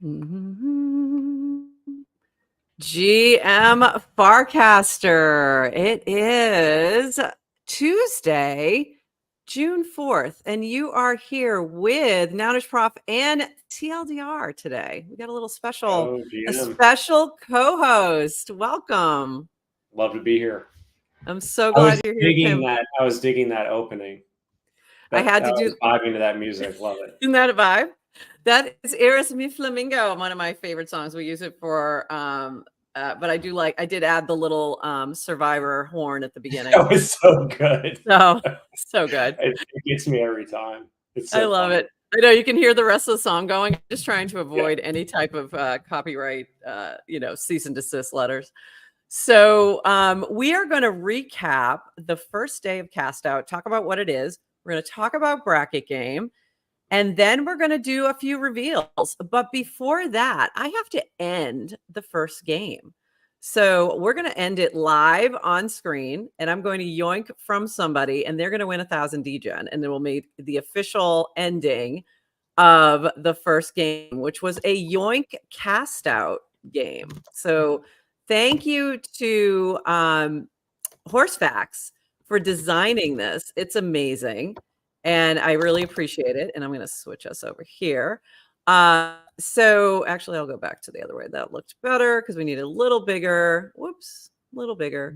GM Farcaster. It is Tuesday, June 4th, and you are here with Nounish Prof and TLDR today. We got a little special, a special co-host. Welcome. Love to be here. I'm so glad you're here, Kim. I was digging that opening. I had to do vibing to that music. Love it. Isn't that a vibe? That is Eres Mi Flamingo, one of my favorite songs. We use it for but I did add the little Survivor horn at the beginning. That was so good. So good. It gets me every time. I love it. I know you can hear the rest of the song going. I'm just trying to avoid any type of copyright, cease and desist letters. So we are going to recap the first day of CastOut, talk about what it is. We're going to talk about bracket game. And then we're going to do a few reveals. But before that, I have to end the first game. So we're going to end it live on screen. And I'm going to yoink from somebody. And they're going to win 1,000 DGen. And then we'll make the official ending of the first game, which was a Yoink CastOut game. So thank you to Horsefacts for designing this. It's amazing. And I really appreciate it. And I'm going to switch us over here. So actually, I'll go back to the other way. That looked better because we need a little bigger. Whoops, a little bigger.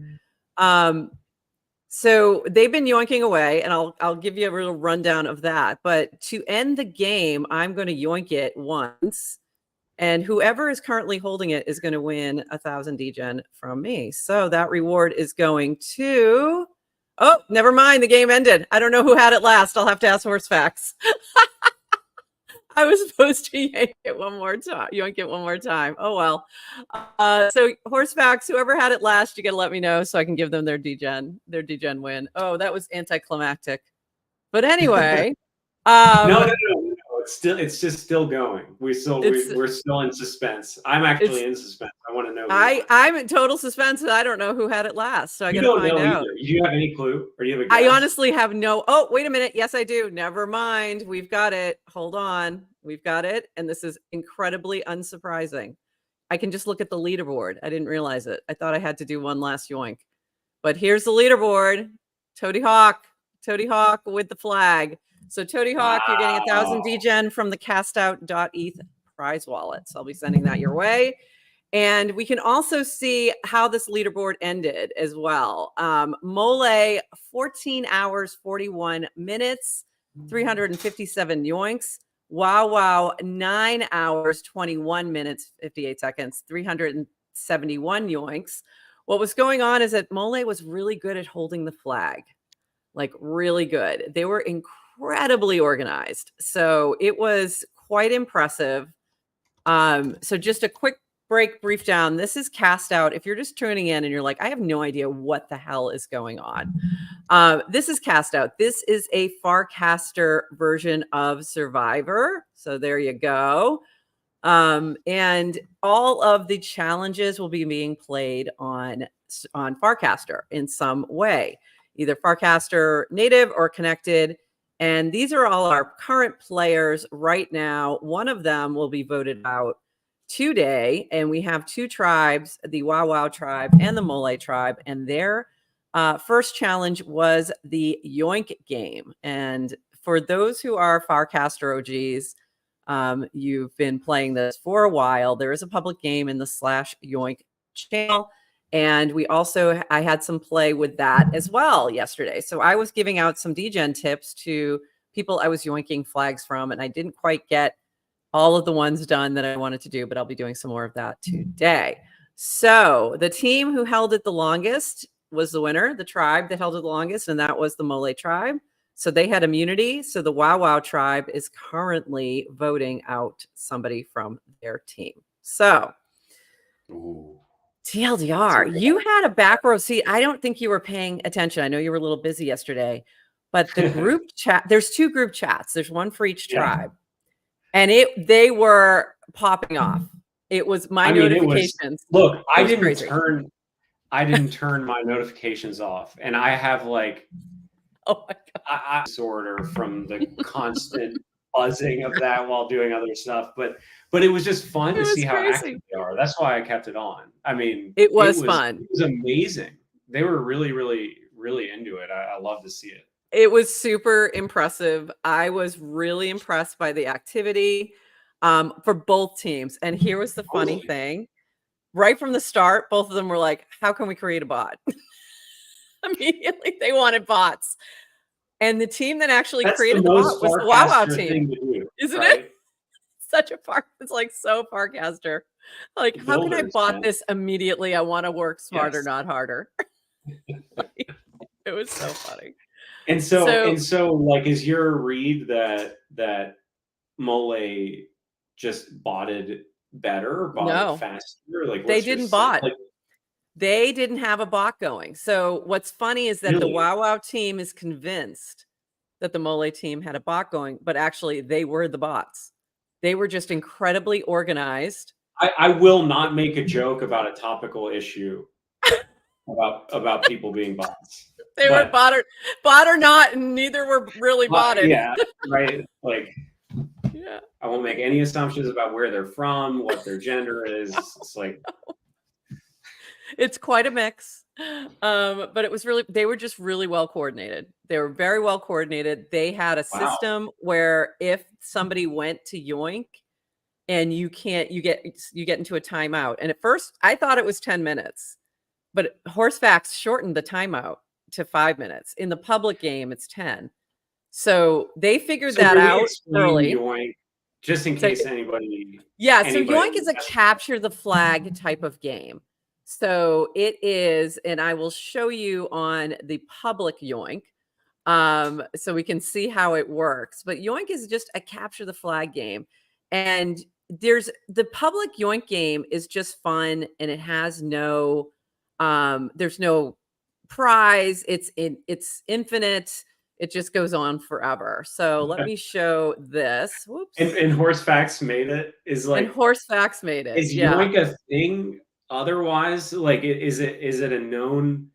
So they've been yoinking away, and I'll give you a little rundown of that. But to end the game, I'm going to yoink it once. And whoever is currently holding it is going to win 1,000 DGen from me. So that reward is going to... Oh, never mind. The game ended. I don't know who had it last. I'll have to ask Horsefacts. I was supposed to yank it one more time. Yoink it one more time. Oh, well. So Horsefacts, whoever had it last, you got to let me know so I can give them their DGen win. Oh, that was anticlimactic. But anyway. No. It's just still going. We're still in suspense. I'm actually in suspense. I want to know. I'm in total suspense, and I don't know who had it last. So I got to find out. Do you have any clue, or do you have a guess? I honestly have no. Oh, wait a minute. Yes, I do. Never mind. We've got it. Hold on. We've got it, and this is incredibly unsurprising. I can just look at the leaderboard. I didn't realize it. I thought I had to do one last yoink, but here's the leaderboard. Toady Hawk with the flag. So Toady Hawk, You're getting 1,000 DGen from the CastOut.eth prize wallet. So I'll be sending that your way. And we can also see how this leaderboard ended as well. Mole, 14 hours, 41 minutes, 357 yoinks. Wow, 9 hours, 21 minutes, 58 seconds, 371 yoinks. What was going on is that Mole was really good at holding the flag. Like really good. They were incredibly organized. So it was quite impressive. So just a quick brief down. This is CastOut. If you're just tuning in and you're like, I have no idea what the hell is going on. This is CastOut. This is a Farcaster version of Survivor. So there you go. And all of the challenges will be being played on Farcaster in some way, either Farcaster native or connected. And these are all our current players right now. One of them will be voted out today. And we have two tribes, the Wow tribe and the Mole tribe. And their first challenge was the Yoink game. And for those who are Farcaster OGs, you've been playing this for a while. There is a public game in the /Yoink channel. And I had some play with that as well yesterday. So I was giving out some DGen tips to people I was yoinking flags from, and I didn't quite get all of the ones done that I wanted to do, but I'll be doing some more of that today. So the team who held it the longest was the winner, the tribe that held it the longest, and that was the Mole tribe. So they had immunity. So the Wow tribe is currently voting out somebody from their team. So... Ooh. TLDR, you had a back row seat. I don't think you were paying attention. I know you were a little busy yesterday, but the group chat, there's two group chats. There's one for each tribe. And they were popping off. It was my notifications. I didn't turn my notifications off. And I have like, oh my God. I disorder from the constant buzzing of that while doing other stuff. But it was just fun to see how active they are. That's why I kept it on. I mean, it was fun. It was amazing. They were really, really, really into it. I love to see it. It was super impressive. I was really impressed by the activity for both teams. And here was the funny thing. Right from the start, both of them were like, how can we create a bot? Immediately, they wanted bots. And the team that actually created the bot was the WoW team. Isn't it? Such a it's like so Farcaster. Like, how can I bot this immediately? I want to work smarter, not harder. It was so funny. And so like, is your read that Mole just botted better, botted faster? Like, they didn't bot. Like, they didn't have a bot going. So what's funny is that the WoW team is convinced that the Mole team had a bot going, but actually they were the bots. They were just incredibly organized. I will not make a joke about a topical issue about people being bots. They were bot or not, and neither were really botted. Yeah, right. Like, yeah, I won't make any assumptions about where they're from, what their gender is. It's like, it's quite a mix. But it was really, they were just really well coordinated. They were very well coordinated. They had a system where if somebody went to Yoink and you get into a timeout. And at first I thought it was 10 minutes, but Horsefax shortened the timeout to 5 minutes. In the public game, it's 10. So they figured that out early. Yoink, just in case anybody. Yeah. So Yoink is a capture the flag type of game. So it is, and I will show you on the public Yoink, so we can see how it works. But Yoink is just a capture the flag game, and the public Yoink game is just fun, and it has no, there's no prize. It's infinite. It just goes on forever. So let me show this. Whoops. And Horsefax made it. Is Horsefax made it. Is Yoink a thing? Otherwise, like, is it a known,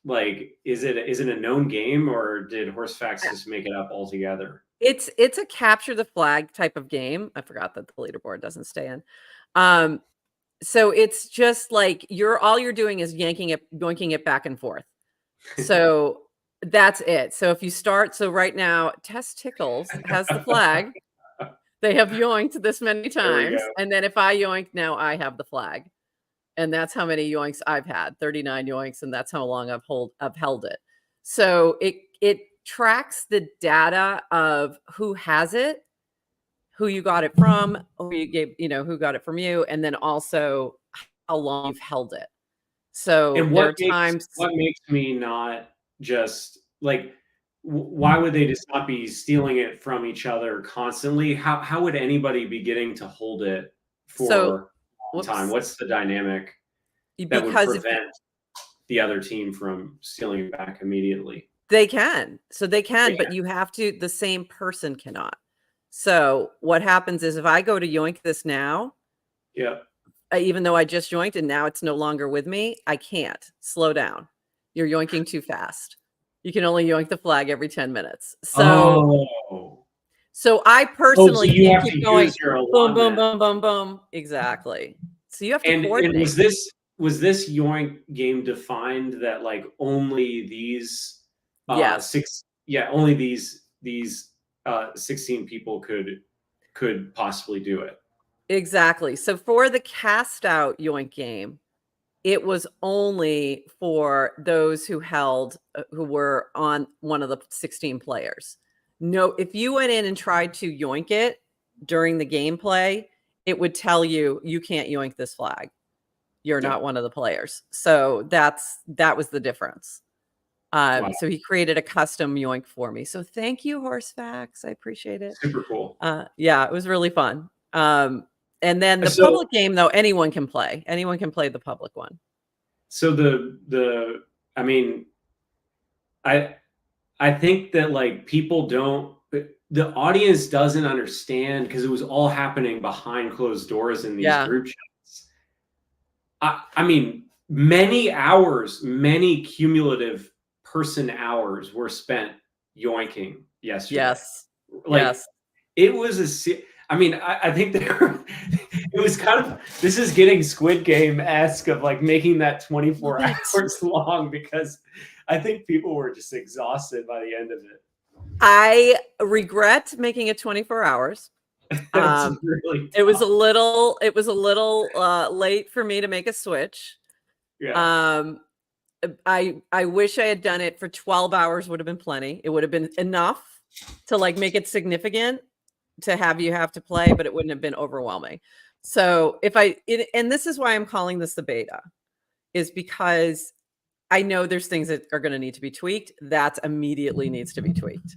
like, is it a known game, or did Horsefax just make it up altogether? It's a capture the flag type of game. I forgot that the leaderboard doesn't stay in. So it's just like all you're doing is yoinking it back and forth. So that's it. So if you start, so right now, Test Tickles has the flag. They have yoinked this many times, and then if I yoink, now I have the flag. And that's how many yoinks I've had, 39 yoinks, and that's how long I've held it. So it tracks the data of who has it, who you got it from, who you gave, who got it from you, and then also how long you've held it. So what makes me not just like, why would they just not be stealing it from each other constantly? How would anybody be getting to hold it for time? What's the dynamic that would prevent the other team from stealing it back immediately? They can. So they can, but you have to, the same person cannot. So what happens is if I go to yoink this now, even though I just yoinked and now it's no longer with me, I can't. Slow down. You're yoinking too fast. You can only yoink the flag every 10 minutes. So So I personally can't keep going boom, boom, boom, boom, boom. Exactly. So you have to coordinate. And was this Yoink game defined that like only these only these 16 people could possibly do it? Exactly. So for the CastOut Yoink game, it was only for those who were on one of the 16 players. No, if you went in and tried to yoink it during the gameplay, it would tell you can't yoink this flag. You're not one of the players. So that was the difference. So he created a custom yoink for me. So thank you, Horsefax. I appreciate it. Super cool. Yeah, it was really fun. And then the public game, though, anyone can play. Anyone can play the public one. So I mean, I think that like the audience doesn't understand, because it was all happening behind closed doors in these group chats. I mean, many cumulative person hours were spent yoinking yesterday. Yes. It was I mean, I think it was kind of, this is getting Squid Game-esque of like making that 24 hours long, because I think people were just exhausted by the end of it. I regret making it 24 hours. It's really it was a tough. little late for me to make a switch. Yeah. I wish I had done it for 12 hours, would have been plenty. It would have been enough to like make it significant to have to play, but it wouldn't have been overwhelming. So and this is why I'm calling this the beta, is because I know there's things that are going to need to be tweaked. That immediately needs to be tweaked.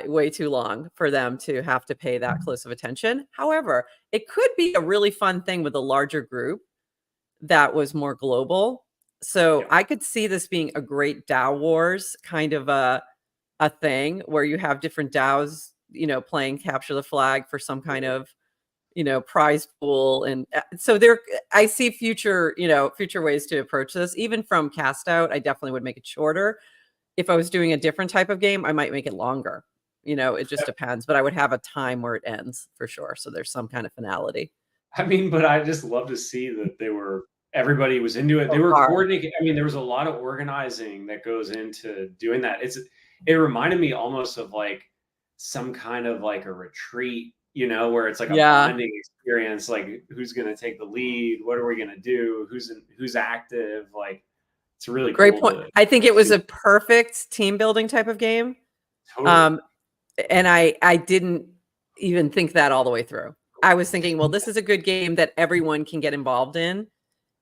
Way too long for them to have to pay that close of attention. However, it could be a really fun thing with a larger group that was more global. So I could see this being a great DAO wars kind of a thing where you have different DAOs, playing capture the flag for some kind of, prize pool. And so I see future ways to approach this. Even from CastOut, I definitely would make it shorter. If I was doing a different type of game, I might make it longer. It just depends, but I would have a time where it ends for sure. So there's some kind of finality. I mean, but I just love to see that everybody was into it. They were coordinating. I mean, there was a lot of organizing that goes into doing that. It reminded me almost of like some kind of like a retreat, where it's like a bonding experience. Like, who's going to take the lead? What are we going to do? Who's active? Like, it's a really great cool point. I think it was a perfect team building type of game. Totally. And I didn't even think that all the way through. I was thinking, well, this is a good game that everyone can get involved in.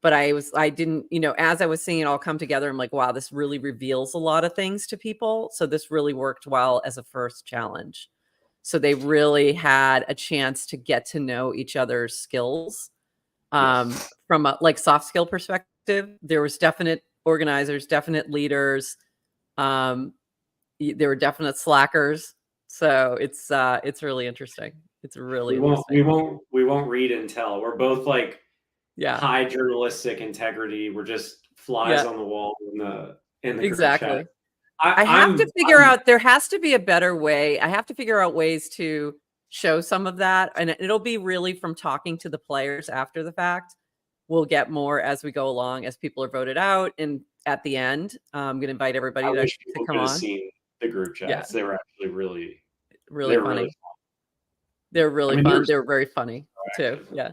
But I didn't, as I was seeing it all come together, I'm like, wow, this really reveals a lot of things to people. So this really worked well as a first challenge. So they really had a chance to get to know each other's skills. From a like soft skill perspective, there was definite organizers, definite leaders. There were definite slackers. So it's really interesting. It's really interesting. We won't read and tell. We're both like high Yeah. journalistic integrity. We're just flies on the wall in the Exactly. group chat. I have to figure out, there has to be a better way. I have to figure out ways to show some of that. And it'll be really from talking to the players after the fact. We'll get more as we go along, as people are voted out. And at the end, I'm going to invite everybody to come on. Seen the group chats. They were actually really funny. Really fun. They're really fun. They're very funny too. Yeah.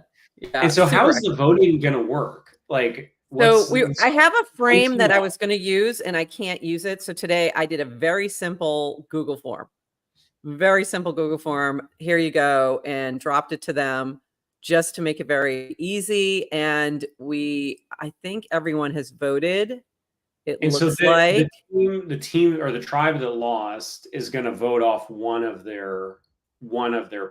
And so how is the voting going to work? Like, I have a frame that I was going to use and I can't use it. So today I did a very simple Google form. Very simple Google form. Here you go. And dropped it to them just to make it very easy. And I think everyone has voted. It looks like the team or the tribe that lost is going to vote off one of their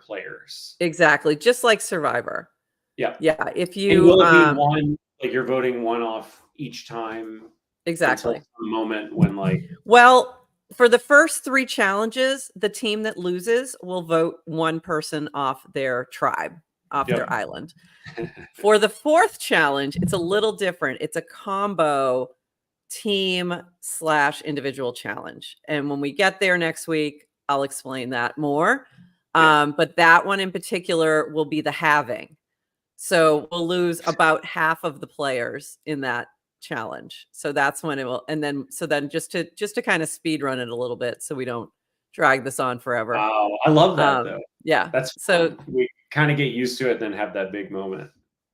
players. Exactly. Just like Survivor. Yeah. Yeah. If you will it be one, like you're voting one off each time? Exactly. Until the moment when well, for the first 3 challenges, the team that loses will vote one person off their tribe, off their island. For the 4th challenge, it's a little different. It's a combo team/individual challenge. And when we get there next week, I'll explain that more. But that one in particular will be the halving. So we'll lose about half of the players in that challenge. So that's when it will. And then just to kind of speed run it a little bit, so we don't drag this on forever. Wow, I love that though. Yeah, that's so we kind of get used to it, then have that big moment.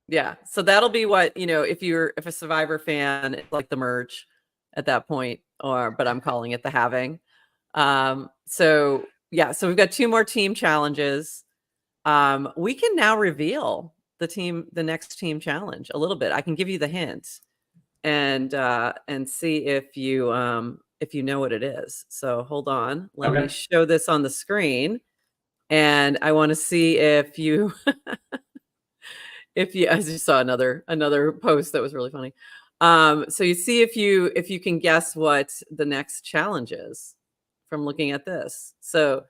Yeah, so that'll be what, if a Survivor fan, it's like the merge at that point, but I'm calling it the halving. So we've got 2 more team challenges. We can now reveal the next team challenge a little bit. I can give you the hints and see if you know what it is. So hold on, let me show this on the screen, and I want to see if you I just saw another post that was really funny. So you see if you can guess what the next challenge is from looking at this. So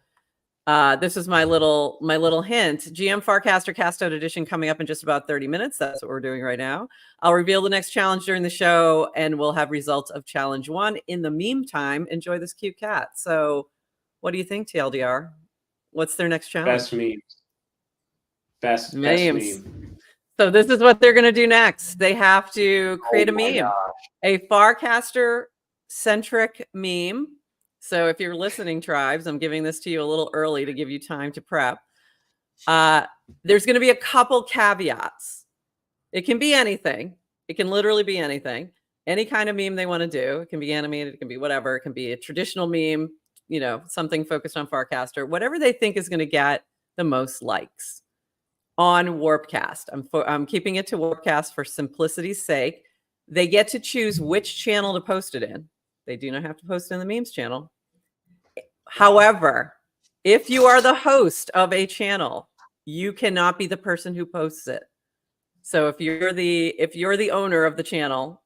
this is my little hint. GM Farcaster CastOut edition coming up in just about 30 minutes. That's what we're doing right now. I'll reveal the next challenge during the show, and we'll have results of challenge 1. In the meantime, enjoy this cute cat. So what do you think, TLDR? What's their next challenge? Best memes. Best Memes. meme. So this is what they're going to do next. They have to create a meme, a Farcaster centric meme. So if you're listening, tribes, I'm giving this to you a little early to give you time to prep. There's going to be a couple caveats. It can be anything. It can literally be anything. Any kind of meme they want to do. It can be animated. It can be whatever. It can be a traditional meme, you know, something focused on Farcaster, whatever they think is going to get the most likes on Warpcast. I'm keeping it to Warpcast for simplicity's sake. They get to choose which channel to post it in. They do not have to post it in the memes channel. However, if you are the host of a channel, you cannot be the person who posts it. So if you're the owner of the channel,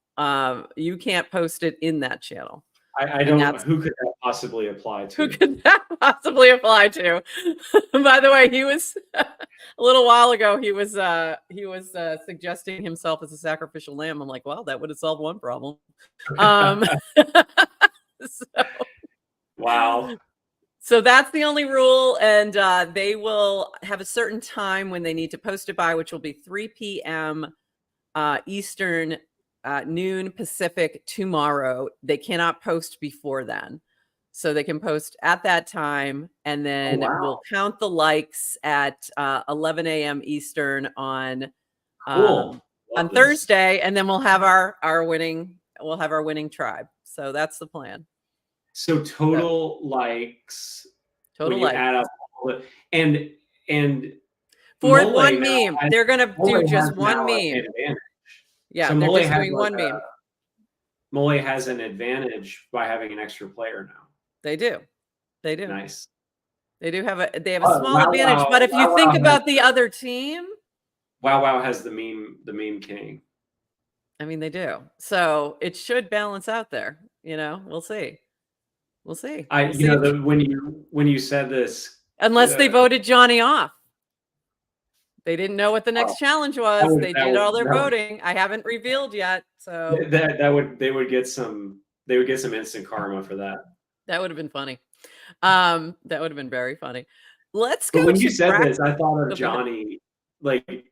you can't post it in that channel. I don't know. Who could that possibly apply to? Who could that possibly apply to? By the way, he was a little while ago, he was suggesting himself as a sacrificial lamb. I'm like, well, that would have solved one problem. Wow. So that's the only rule. And they will have a certain time when they need to post it by, which will be 3 p.m. Eastern, noon Pacific tomorrow. They cannot post before then. So they can post at that time, and then we'll count the likes at 11 a.m. Eastern on Thursday, and then we'll have our winning tribe. So that's the plan. So total likes. Total likes. Add up all the, and for one meme, they're gonna do just one meme. Yeah, so they're just doing one meme. Mole has an advantage by having an extra player now. They do. They do. Nice. They do have a small advantage. But if you think about the other team, WoW has the meme king. I mean, they do. So it should balance out there. You know, we'll see. We'll see. When you said this, unless they voted Johnny off. They didn't know what the next challenge was. They did all their voting. I haven't revealed yet. So they would get some instant karma for that. That would have been funny. That would have been very funny. Let's go. But when you said this, I thought of Johnny. Like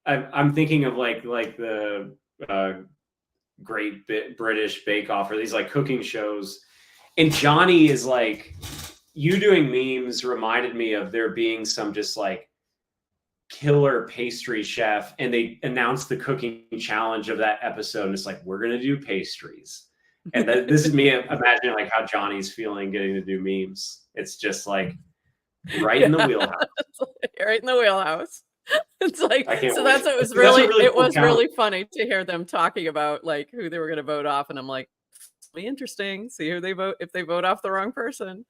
I'm thinking of like the Great British Bake Off or these like cooking shows, and Johnny is like, you doing memes reminded me of there being some just like killer pastry chef, and they announced the cooking challenge of that episode, and it's like, we're gonna do pastries. And this is me imagining like how Johnny's feeling getting to do memes. It's just like right in the wheelhouse. Right in the wheelhouse. It's like, so that's what was really, it was really funny to hear them talking about like who they were going to vote off. And I'm like, it'll be interesting. See who they vote, if they vote off the wrong person.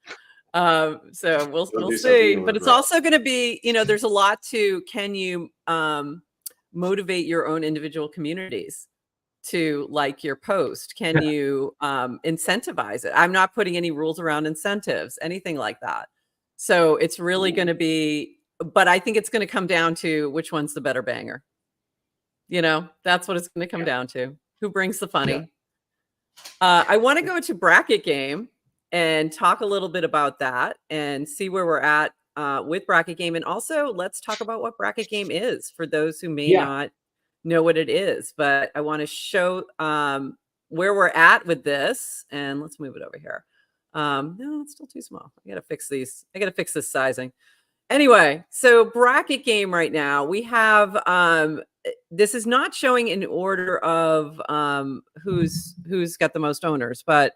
So we'll see. But it's also going to be, you know, there's a lot to, can you motivate your own individual communities to like your post? Can you incentivize it? I'm not putting any rules around incentives, anything like that. So it's really going to be, but I think it's going to come down to which one's the better banger. You know, that's what it's going to come down to. Who brings the funny? I want to go to bracket game and talk a little bit about that and see where we're at with bracket game. And also let's talk about what bracket game is for those who may not know what it is. But I want to show where we're at with this. And let's move it over here. No, it's still too small. I got to fix these. I got to fix this sizing. Anyway, so bracket game right now, we have, this is not showing in order of who's got the most owners, but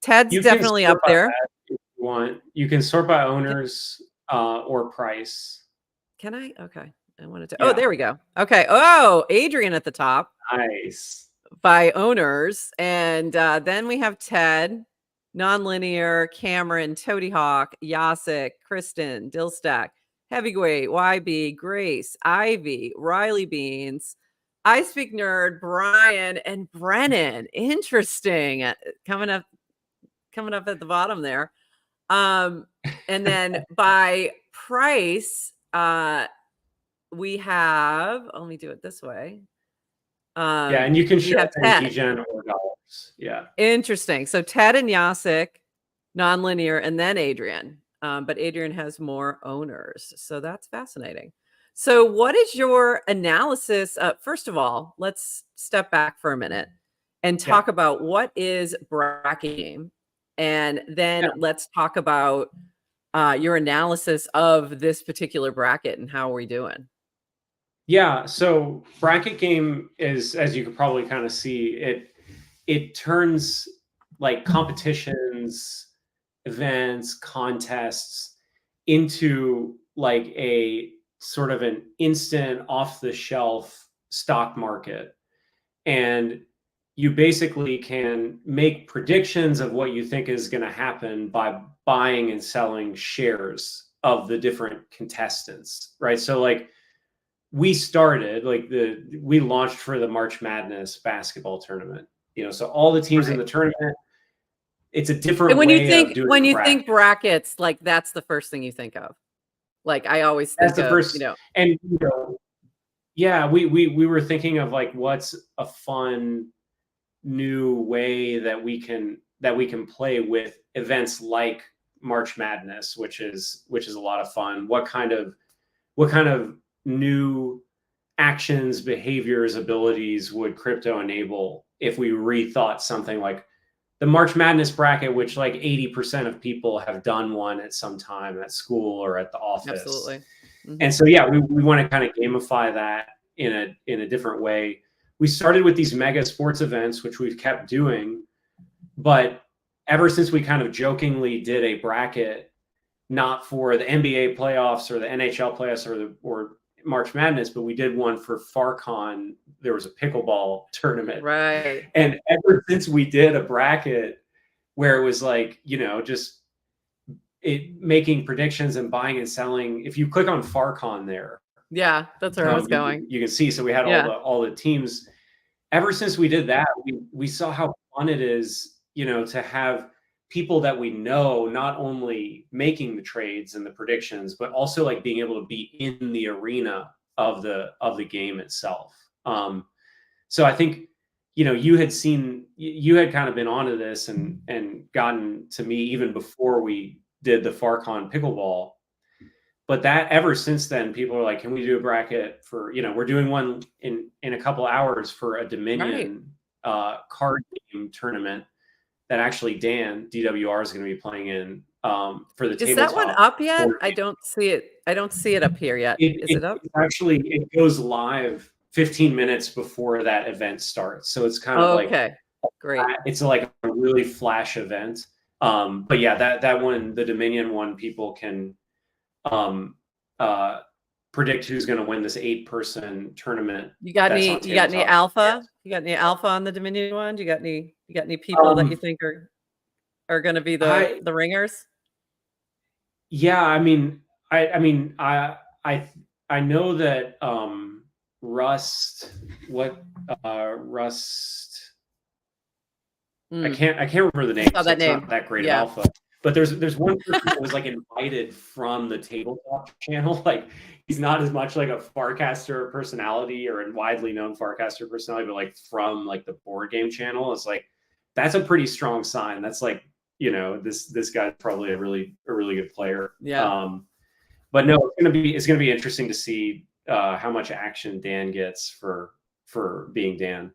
Ted's definitely up there. If you want, you can sort by owners or price. Can I? Okay. I wanted to, oh, there we go. Okay. Oh, Adrian at the top. Nice. By owners. And then we have Ted, Nonlinear, Cameron, Toady Hawk, Yasik, Kristen, Dillstack, Heavyweight, YB, Grace, Ivy, Riley Beans, I Speak Nerd, Brian, and Brennan. Interesting. Coming up at the bottom there. And then by price, we have, let me do it this way. And you can share Gen or dollars. Yeah. Interesting. So Ted and Yasik, Nonlinear, and then Adrian. but Adrian has more owners. So that's fascinating. So what is your analysis? First of all, let's step back for a minute and talk about what is bracketing. And then let's talk about your analysis of this particular bracket and how are we doing? Yeah, so bracket game is, as you can probably kind of see, it turns like competitions, events, contests into like a sort of an instant off the shelf stock market. And you basically can make predictions of what you think is going to happen by buying and selling shares of the different contestants, right? So like we started like we launched for the March Madness basketball tournament, so all the teams in the tournament, it's a different and when way you think of doing when you think brackets, like that's the first thing you think of. Like I always think that's the of, first, and yeah, we were thinking of like what's a fun new way that we can play with events like March Madness, which is a lot of fun. What kind of new actions, behaviors, abilities would crypto enable if we rethought something like the March Madness bracket, which like 80% of people have done one at some time at school or at the office. Absolutely. Mm-hmm. And so, yeah, we want to kind of gamify that in a different way. We started with these mega sports events, which we've kept doing, but ever since we kind of jokingly did a bracket, not for the NBA playoffs or the NHL playoffs or March Madness, but we did one for FarCon. There was a pickleball tournament. Right. And ever since we did a bracket where it was like, just making predictions and buying and selling. If you click on FarCon there. Yeah, that's where I was going. You can see, so we had all the teams. Ever since we did that, we saw how fun it is, to have people that we know not only making the trades and the predictions, but also like being able to be in the arena of the game itself. So I think, you had kind of been onto this and gotten to me even before we did the FarCon pickleball. But that ever since then, people are like, can we do a bracket for, we're doing one in a couple hours for a Dominion card game tournament that actually Dan, DWR, is going to be playing in for the tabletop. Is that one up yet? I don't see it. I don't see it up here yet. Is it up? Actually, it goes live 15 minutes before that event starts. So it's kind of like, great. It's like a really flash event. But yeah, that one, the Dominion one, people can predict who's going to win this 8-person tournament. You got any alpha? You got any alpha on the Dominion one? You got any people that you think are going to be the ringers? Yeah, I mean, I know that Rust. I can't remember the name. Oh, that name. Not that great of alpha. But there's one person that was like invited from the tabletop channel. Like he's not as much like a Farcaster personality or a widely known Farcaster personality, but like from like the board game channel. It's like that's a pretty strong sign. That's like, this guy's probably a really good player. Yeah. But no, it's gonna be interesting to see how much action Dan gets for being Dan.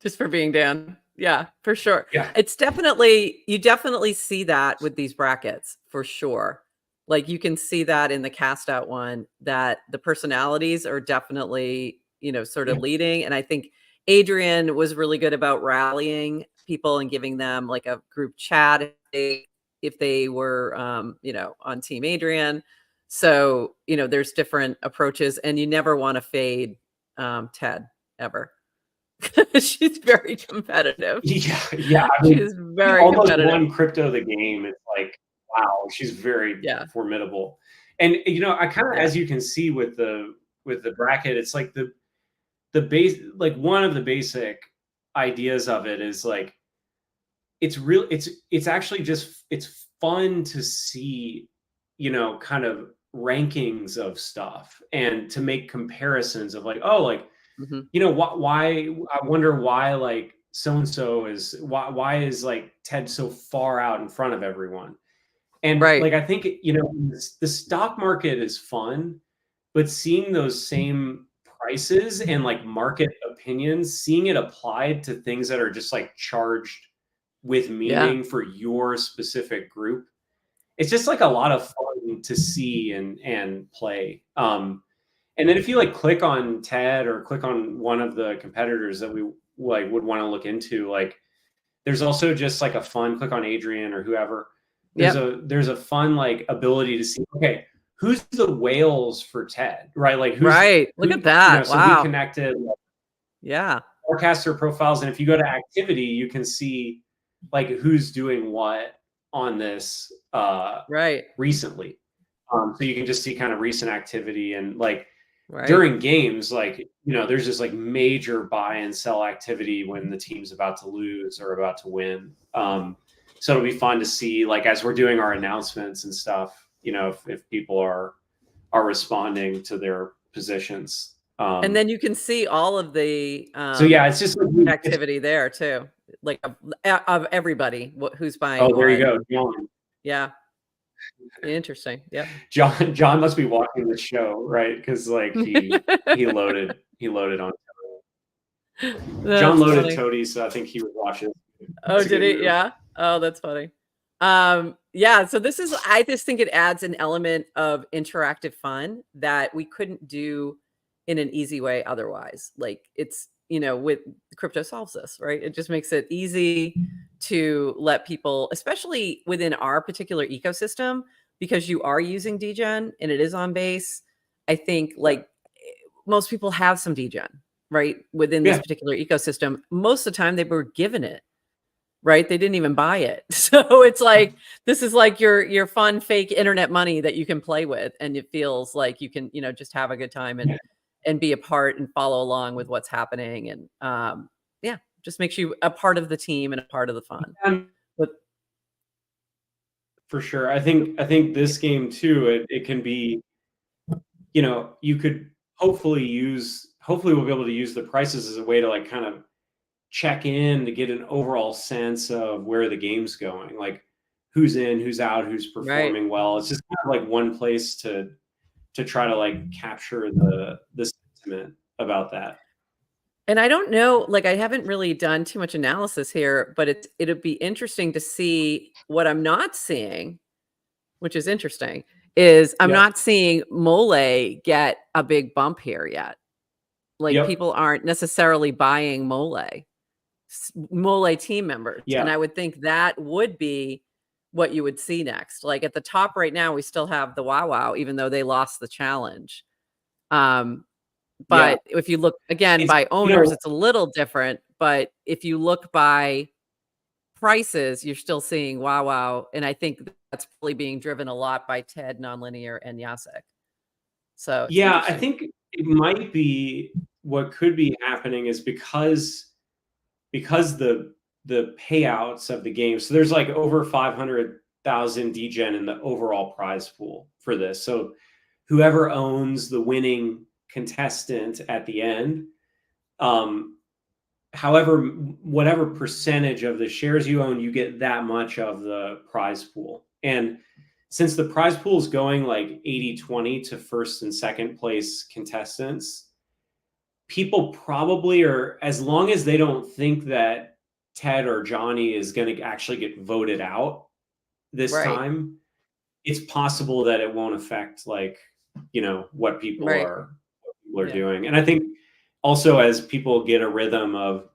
Just for being Dan. Yeah, for sure. Yeah. You definitely see that with these brackets for sure. Like you can see that in the CastOut one, that the personalities are definitely, sort of leading. And I think Adrian was really good about rallying people and giving them like a group chat if they were, on Team Adrian. So, there's different approaches and you never want to fade Ted ever. She's very competitive. Yeah. She's very competitive. Won crypto the game. It's like, wow, she's very formidable. And I kind of, as you can see with the bracket, it's like the base, like one of the basic ideas of it is like it's actually just it's fun to see, kind of rankings of stuff and to make comparisons of like, oh, like, why I wonder why like so-and-so is why is like Ted so far out in front of everyone. And Right. like, I think, you know, the stock market is fun, but seeing those same prices and like market opinions, seeing it applied to things that are just like charged with Yeah. meaning for your specific group, it's just like a lot of fun to see and play. And then if you like click on TED or click on one of the competitors that we like would want to look into, like there's also just like a fun click on Adrian or whoever. There's a fun like ability to see, okay, who's the whales for TED, right? Like Right. Look who, at you know, that. so we Wow. connected Yeah. Farcaster profiles, and if you go to activity, you can see like who's doing what on this Right. recently. So you can just see kind of recent activity and like Right. during games, like, you know, there's just like major buy and sell activity when the team's about to lose or about to win. So it'll be fun to see, like, as we're doing our announcements and stuff, you know, if people are responding to their positions. And then you can see all of the So yeah, it's just activity there too, like of everybody who's buying. Oh, there you go, John. Yeah. Interesting. Yep. John must be watching the show, right? Because like he loaded on. John loaded funny. Toady, so I think he was watching. Oh, did he? Yeah. Oh, that's funny. Yeah. So this is, I just think it adds an element of interactive fun that we couldn't do in an easy way otherwise. Like it's, you know, with crypto solves this, right? It just makes it easy to let people, especially within our particular ecosystem, because you are using DGen and it is on base. I think like most people have some DGen, right? Within this particular ecosystem. Most of the time they were given it, right? They didn't even buy it. So it's like, this is like your fun fake internet money that you can play with. And it feels like you can, you know, just have a good time and be a part and follow along with what's happening. And yeah, just makes you a part of the team and a part of the fun. But for sure. I think this game too, it can be, you know, you could hopefully we'll be able to use the prices as a way to like kind of check in to get an overall sense of where the game's going, like who's in, who's out, who's performing well. It's just kind of like one place to try to like capture the sentiment about that. And I don't know, like I haven't really done too much analysis here, but it'll be interesting to see what I'm not seeing, which is interesting, is I'm not seeing Mole get a big bump here yet. Like people aren't necessarily buying Mole team members. And I would think that would be what you would see next. Like at the top right now, we still have the Wow, even though they lost the challenge. But if you look again by owners, it's a little different. But if you look by prices, you're still seeing Wow. And I think that's probably being driven a lot by TED, Nonlinear, and Yasek. So yeah, I think it might be what could be happening is because the payouts of the game. So there's like over 500,000 DGen in the overall prize pool for this. So whoever owns the winning contestant at the end, however, whatever percentage of the shares you own, you get that much of the prize pool. And since the prize pool is going like 80-20 to first and second place contestants, people probably are, as long as they don't think that Ted or Johnny is going to actually get voted out this time, it's possible that it won't affect like, you know, what people are doing. And I think also as people get a rhythm of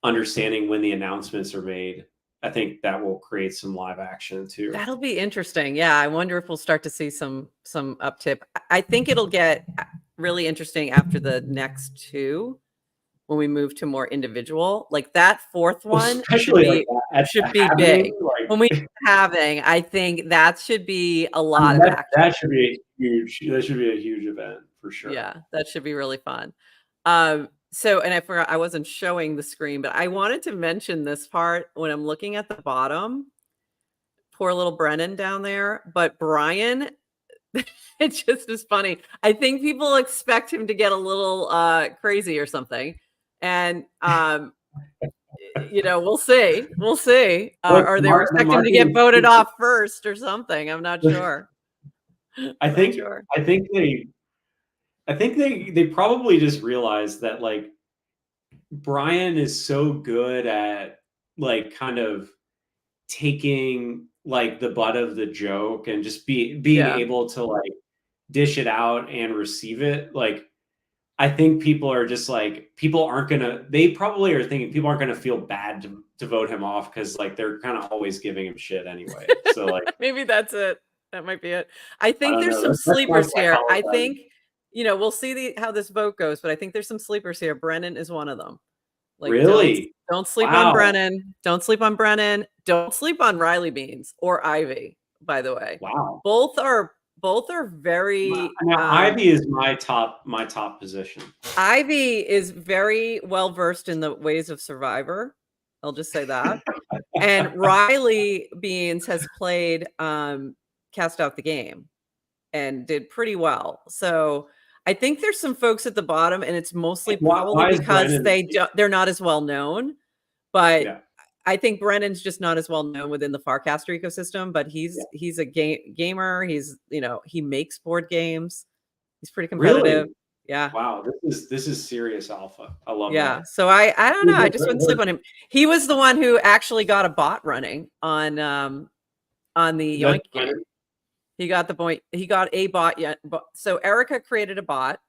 understanding when the announcements are made, I think that will create some live action too. That'll be interesting. Yeah, I wonder if we'll start to see some uptip. I think it'll get really interesting after the next two when we move to more individual. Like that fourth one should be big. Like, when we having, I think that should be a lot of action. That should be a huge event for sure. Yeah, that should be really fun. So, and I forgot I wasn't showing the screen, but I wanted to mention this part when I'm looking at the bottom. Poor little Brennan down there, but Brian, it just is funny. I think people expect him to get a little crazy or something. And we'll see. We'll see. Look, Or they the expect him to marketing get voted team, off first or something. I'm not sure. I Not think sure. I think they probably just realized that like Brian is so good at like kind of taking like the butt of the joke and just being Yeah. able to like dish it out and receive it. Like I think people are just like they probably are thinking people aren't gonna feel bad to vote him off because like they're kind of always giving him shit anyway. So like Maybe that's it. That might be it. I I think don't there's know. some That's my sleepers here. I psychology. think, we'll see how this vote goes, but I think there's some sleepers here. Brennan is one of them. Like, Really? don't sleep on Wow. Brennan. Don't sleep on Brennan. Don't sleep on Riley Beans or Ivy, by the way. Wow. Both are very Now Ivy is my top position. Ivy is very well versed in the ways of Survivor. I'll just say that. And Riley Beans has played Cast Out the Game and did pretty well. So I think there's some folks at the bottom, and it's mostly probably Why is because Brennan they're not as well known. But yeah. I think Brennan's just not as well known within the Farcaster ecosystem. But he's a gamer. He's he makes board games. He's pretty competitive. Really? Yeah. Wow, this is serious alpha. I love Yeah. that. So I don't know. I just wouldn't sleep on him. He was the one who actually got a bot running on the Yoink game. He got a bot yet. So Erica created a bot.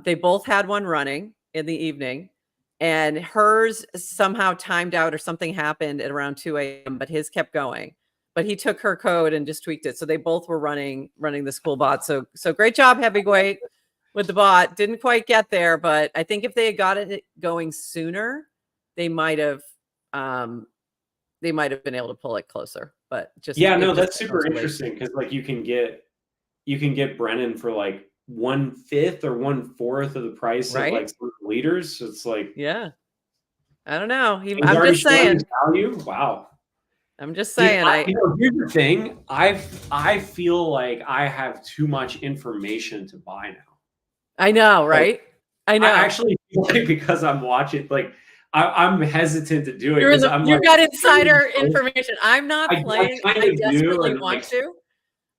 They both had one running in the evening, and hers somehow timed out or something happened at around 2 a.m., but his kept going. But he took her code and just tweaked it. So they both were running this cool bot. So great job, Heavyweight, with the bot. Didn't quite get there, but I think if they had got it going sooner, they might have been able to pull it closer. But just that's super interesting because like you can get Brennan for like 1/5 or 1/4 of the price of like some of the leaders. So it's like I don't know. I'm just saying value. Wow. I'm just saying. Here's the thing. I feel like I have too much information to buy now. I know, right? I know. I actually feel like because I'm watching, like I'm hesitant to do it. You've got insider information. I'm not playing. I desperately want to.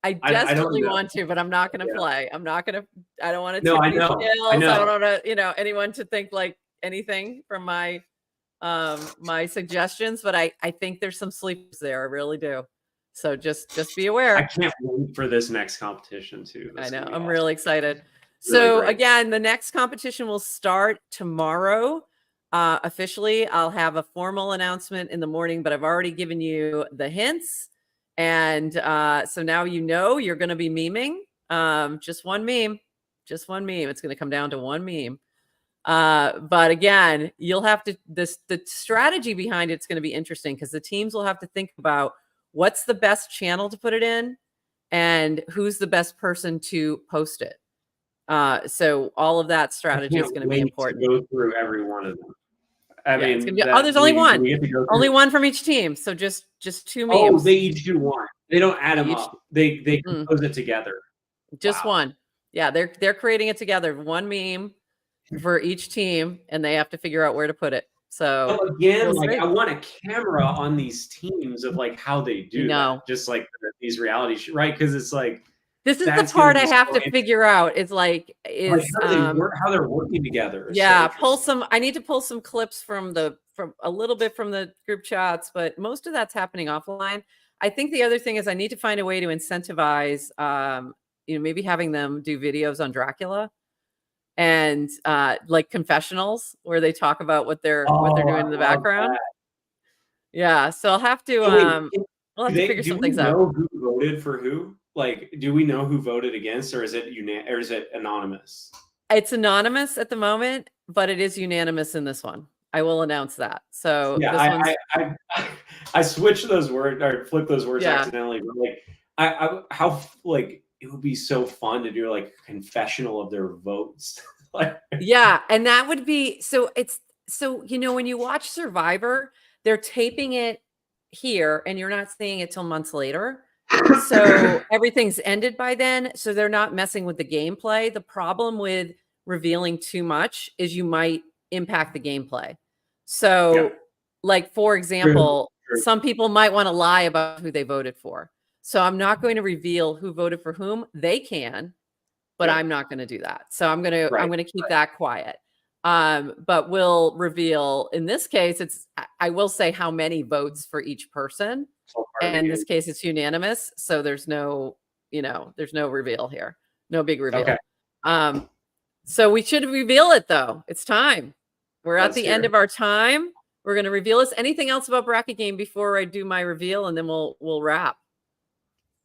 I desperately want to, but I'm not going to play. I don't want to take these skills. I don't want to, anyone to think like anything from my my suggestions, but I think there's some sleepers there. I really do. So just be aware. I can't wait for this next competition too. I know. I'm really excited. So again, the next competition will start tomorrow. Officially, I'll have a formal announcement in the morning, but I've already given you the hints. And so now you're going to be memeing. Just one meme. It's going to come down to one meme. But again, you'll have to the strategy behind it's going to be interesting because the teams will have to think about what's the best channel to put it in and who's the best person to post it. So all of that strategy is going to be important. To go through every one of them. I mean, it's gonna be, there's only one. Only one from each team. So just 2 memes. Oh, they each do one. They don't add them up. They compose it together. Just one. Yeah, they're creating it together. One meme for each team, and they have to figure out where to put it. So again, I want a camera on these teams of like how they do that. Just like these reality shows, right? Because it's like this is the part I have to figure out. It's like how they're working together. Yeah, I need to pull some clips from a little bit from the group chats, but most of that's happening offline. I think the other thing is I need to find a way to incentivize, maybe having them do videos on Dracula and like confessionals where they talk about what they're doing in the background. Yeah, so I'll have to we'll have to figure some things out. Who voted for who? Like, do we know who voted against, or is it anonymous? It's anonymous at the moment, but it is unanimous in this one. I will announce that. So yeah, I switched those words or flipped those words accidentally. But like, it would be so fun to do like a confessional of their votes. Yeah, and that would be when you watch Survivor, they're taping it here, and you're not seeing it till months later. So everything's ended by then. So they're not messing with the gameplay. The problem with revealing too much is you might impact the gameplay. So, like, for example, True. some people might want to lie about who they voted for. So I'm not going to reveal who voted for whom. They can, but I'm not going to do that. So I'm going to keep that quiet. But we'll reveal, in this case, I will say how many votes for each person. And in this case, it's unanimous. So there's no, there's no reveal here. No big reveal. Okay. So we should reveal it, though. It's time. We're at the end of our time. We're going to reveal this. Anything else about Bracket Game before I do my reveal, and then we'll wrap?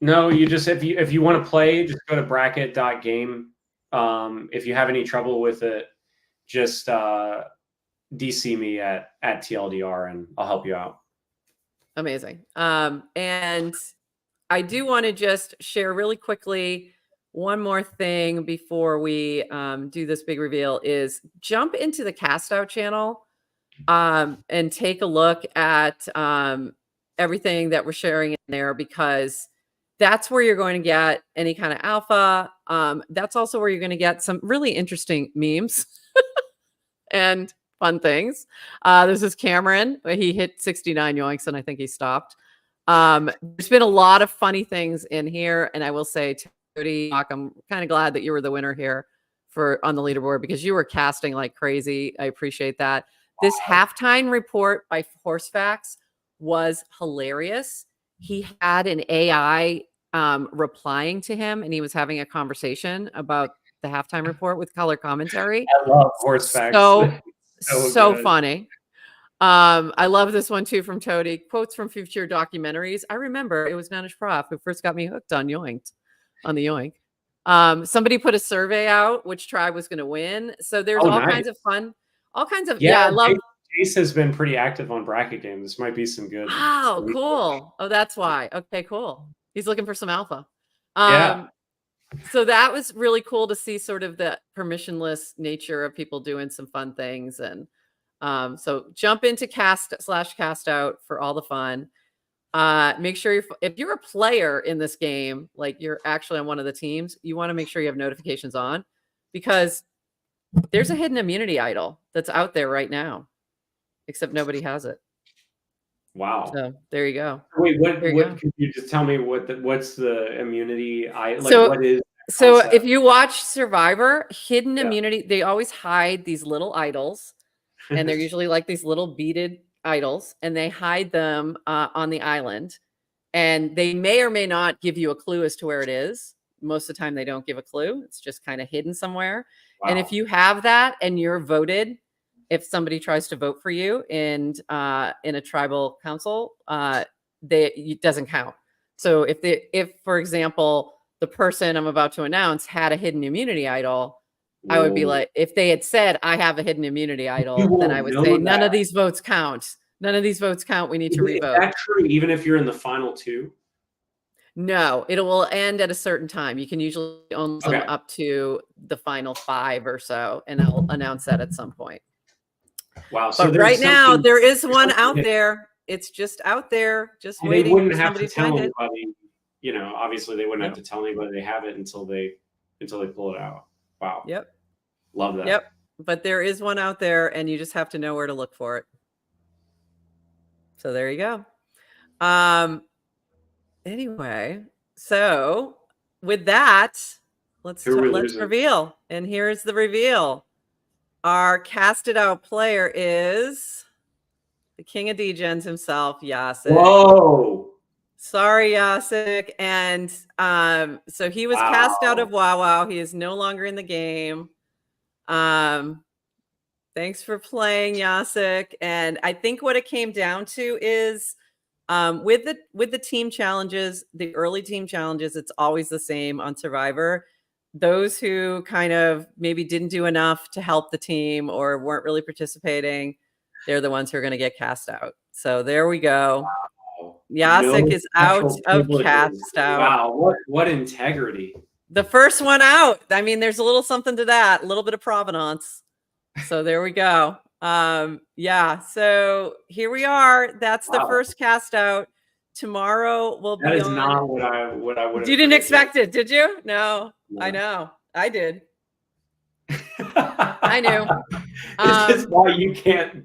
No, you just, if you want to play, just go to bracket.game. If you have any trouble with it, just DC me at TLDR and I'll help you out. Amazing. And I do want to just share really quickly one more thing before we do this big reveal is jump into the CastOut channel and take a look at everything that we're sharing in there, because that's where you're going to get any kind of alpha. That's also where you're going to get some really interesting memes and fun things. This is Cameron. He hit 69 yoinks and I think he stopped. There's been a lot of funny things in here. And I will say, Tony, I'm kind of glad that you were the winner here on the leaderboard, because you were casting like crazy. I appreciate that. This halftime report by Horsefacts was hilarious. He had an AI replying to him, and he was having a conversation about the halftime report with color commentary. I love Horsefacts. So funny. I love this one too from Toady. Quotes from future documentaries. I remember it was Nanish Prof who first got me hooked on Yoink, on the Yoink. Somebody put a survey out which tribe was going to win. So there's all kinds of fun. All kinds of, I love. Jace has been pretty active on Bracket Game. This might be some good. Oh, cool. Oh, that's why. Okay, cool. He's looking for some alpha. So that was really cool to see sort of the permissionless nature of people doing some fun things. And so jump into /CastOut for all the fun. Make sure if you're a player in this game, like you're actually on one of the teams, you want to make sure you have notifications on, because there's a hidden immunity idol that's out there right now, except nobody has it. Wow. So there you go. Wait, what can you just tell me what's the immunity? So if you watch Survivor, hidden immunity, they always hide these little idols, and they're usually like these little beaded idols, and they hide them on the island, and they may or may not give you a clue as to where it is. Most of the time they don't give a clue. It's just kind of hidden somewhere. Wow. And if you have that and you're voted, if somebody tries to vote for you in a tribal council, it doesn't count. So if for example, the person I'm about to announce had a hidden immunity idol, I would be like, if they had said, I have a hidden immunity idol, then I would say, none of these votes count. None of these votes count. We need to revote. Is that true even if you're in the final two? No, it will end at a certain time. You can usually own them up to the final 5 or so, and I'll announce that at some point. Wow. So right now, there is one out there. It's just out there, just waiting. They wouldn't have to tell anybody, obviously they wouldn't have to tell anybody they have it until they pull it out. Wow. Yep. Love that. Yep. But there is one out there, and you just have to know where to look for it. So there you go. Anyway, so with that, let's reveal. And here's the reveal. Our casted out player is the king of degens himself, Yasik. Whoa. Sorry, Yasik. And so he was cast out of WoW. He is no longer in the game. Thanks for playing, Yasik. And I think what it came down to is with the team challenges, the early team challenges, it's always the same on Survivor. Those who kind of maybe didn't do enough to help the team or weren't really participating, they're the ones who are going to get cast out. So there we go. Wow. Yasik is out of CastOut. Wow, what integrity. The first one out. I mean, there's a little something to that, a little bit of provenance. So there we go. Yeah, so here we are. That's the first cast out. Tomorrow will be That is not what I would have. You didn't expect it, did you? No. I know. I did. I knew. This is why you can't.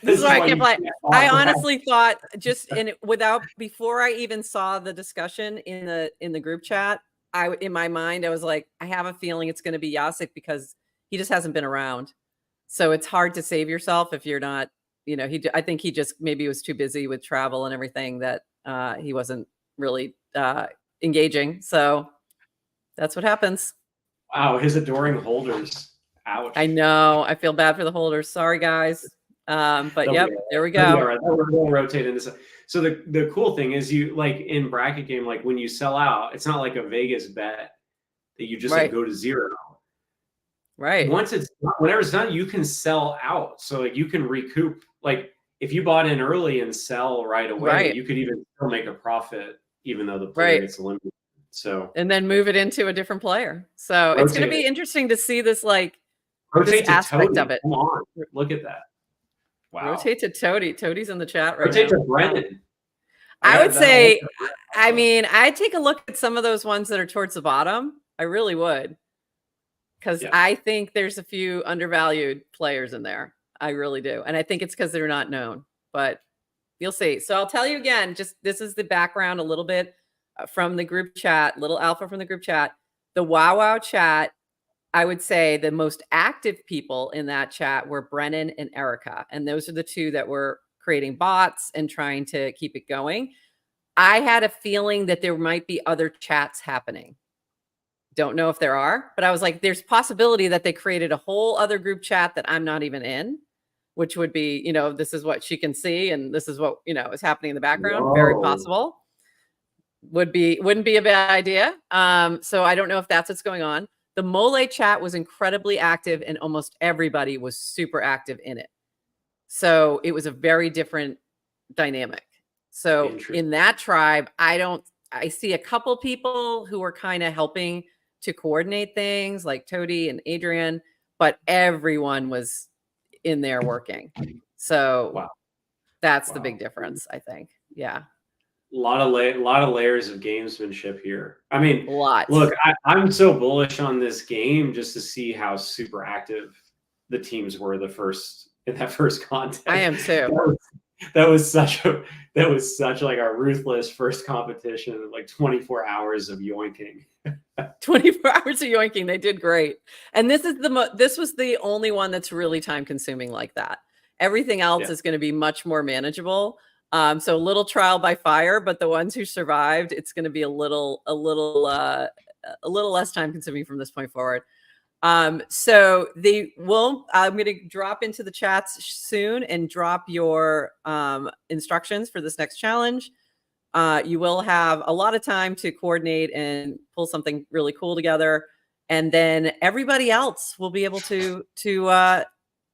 This is why I can't play. I Wow. honestly thought just before I even saw the discussion in the group chat, in my mind, I was like, I have a feeling it's going to be Yasik because he just hasn't been around. So it's hard to save yourself if you're not, I think he just maybe was too busy with travel and everything that he wasn't really engaging. So that's what happens. Wow, his adoring holders. Ouch. I know. I feel bad for the holders. Sorry, guys. But yep, there we go. Right. We're going to rotate in this. So the cool thing is you like in bracket game, like when you sell out, it's not like a Vegas bet that you just like go to zero. Right. Whenever it's done, you can sell out. So like you can recoup. Like if you bought in early and sell right away, you could even still make a profit, even though the player gets eliminated. So and then move it into a different player. So it's going to be interesting to see this this aspect of it. Come on, look at that. Wow. Rotate to Toady. Toady's in the chat right Rotate now. to Brennan. I would say, I mean, I'd take a look at some of those ones that are towards the bottom. I really would. Because I think there's a few undervalued players in there. I really do. And I think it's because they're not known. But you'll see. So I'll tell you again, just this is the background a little bit from the group chat, little alpha from the group chat. The Wow chat, I would say the most active people in that chat were Brennan and Erica. And those are the two that were creating bots and trying to keep it going. I had a feeling that there might be other chats happening. Don't know if there are, but I was like, there's possibility that they created a whole other group chat that I'm not even in, which would be, this is what she can see. And this is what, is happening in the background. Whoa. Very possible. Wouldn't be a bad idea. So I don't know if that's what's going on. The Mole chat was incredibly active and almost everybody was super active in it. So it was a very different dynamic. So in that tribe, I see a couple people who are kind of helping to coordinate things like Toady and Adrian, but everyone was in there working. So that's the big difference, I think. Yeah. A lot of layers of gamesmanship here. I mean, lots. Look, I'm so bullish on this game just to see how super active the teams were in that first contest. I am too. That was such like a ruthless first competition, like 24 hours of yoinking. 24 hours of yoinking. They did great. And this was the only one that's really time consuming like that. Everything else is going to be much more manageable. So a little trial by fire, but the ones who survived, it's going to be a little less time consuming from this point forward. So I'm going to drop into the chats soon and drop your instructions for this next challenge. You will have a lot of time to coordinate and pull something really cool together. And then everybody else will be able to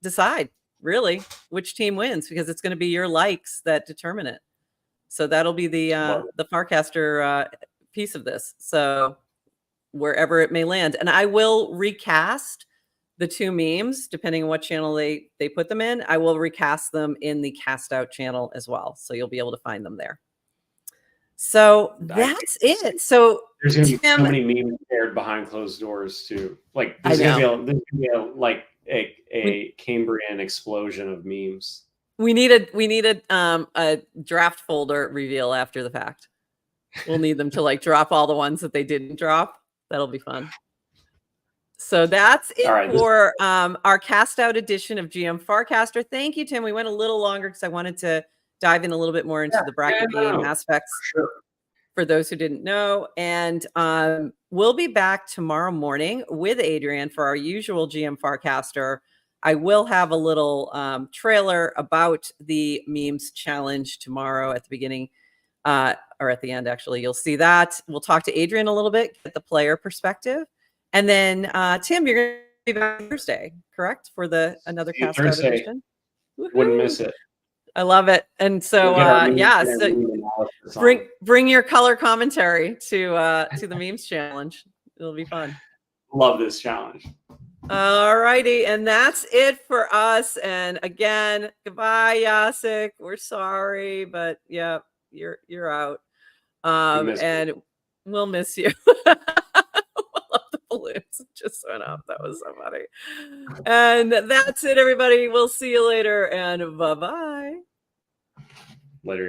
decide really which team wins, because it's going to be your likes that determine it. So that'll be the Farcaster piece of this. So wherever it may land. And I will recast the two memes, depending on what channel they put them in. I will recast them in the CastOut channel as well. So you'll be able to find them there. So that's it. So there's going to be so many memes shared behind closed doors too. Like there's going to be a Cambrian explosion of memes. We need a draft folder reveal after the fact. We'll need them to drop all the ones that they didn't drop. That'll be fun. So that's it for our CastOut edition of GM Farcaster. Thank you, Tim. We went a little longer because I wanted to dive in a little bit more into the bracket game aspects for those who didn't know. And we'll be back tomorrow morning with Adrian for our usual GM Farcaster. I will have a little trailer about the memes challenge tomorrow at the beginning. Or at the end, actually, you'll see that. We'll talk to Adrian a little bit, get the player perspective. And then, Tim, you're going to be back Thursday, correct? For another CastOut edition? Wouldn't miss it. I love it. And so, so bring your color commentary to the memes challenge. It'll be fun. Love this challenge. All righty. And that's it for us. And again, goodbye, Yasik. We're sorry, but yeah. You're out. And we'll miss you. We'll have to balloons just went up. That was so funny. And that's it, everybody. We'll see you later, and bye-bye. Later.